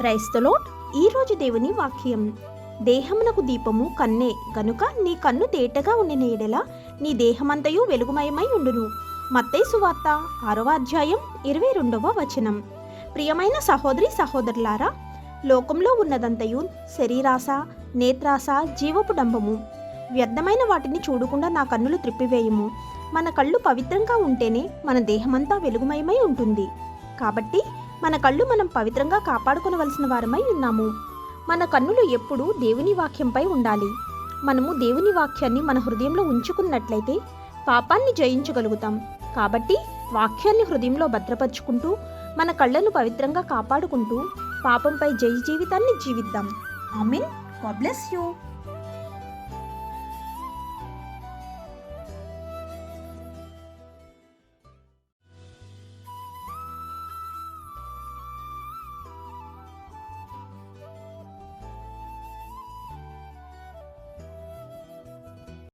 Praise the lord. ఈరోజు దేవుని వాక్యం, దేహమునకు దీపము కన్నే గనుక నీ కన్ను తేటగా ఉండిన ఎడల నీ దేహమంతయు వెలుగుమయమై ఉండును. మత్తయి సువార్త 6వ అధ్యాయం 22వ వచనం. ప్రియమైన సహోదరి సహోదరులారా, లోకంలో ఉన్నదంతయు శరీరాశ, నేత్రాశ, జీవపు డంబము. వ్యర్థమైన వాటిని చూడకుండా నా కన్నులు త్రిప్పివేయము. మన కళ్ళు పవిత్రంగా ఉంటేనే మన దేహమంతా వెలుగుమయమై ఉంటుంది. కాబట్టి మన కళ్ళు మనం పవిత్రంగా కాపాడుకొనవలసిన వారమై ఉన్నాము. మన కన్నులు ఎప్పుడూ దేవుని వాక్యంపై ఉండాలి. మనము దేవుని వాక్యాన్ని మన హృదయంలో ఉంచుకున్నట్లయితే పాపాన్ని జయించగలుగుతాం. కాబట్టి వాక్యాన్ని హృదయంలో భద్రపరుచుకుంటూ మన కళ్ళను పవిత్రంగా కాపాడుకుంటూ పాపంపై జయ జీవితాన్ని జీవిద్దాం. ఆమేన్. God bless you.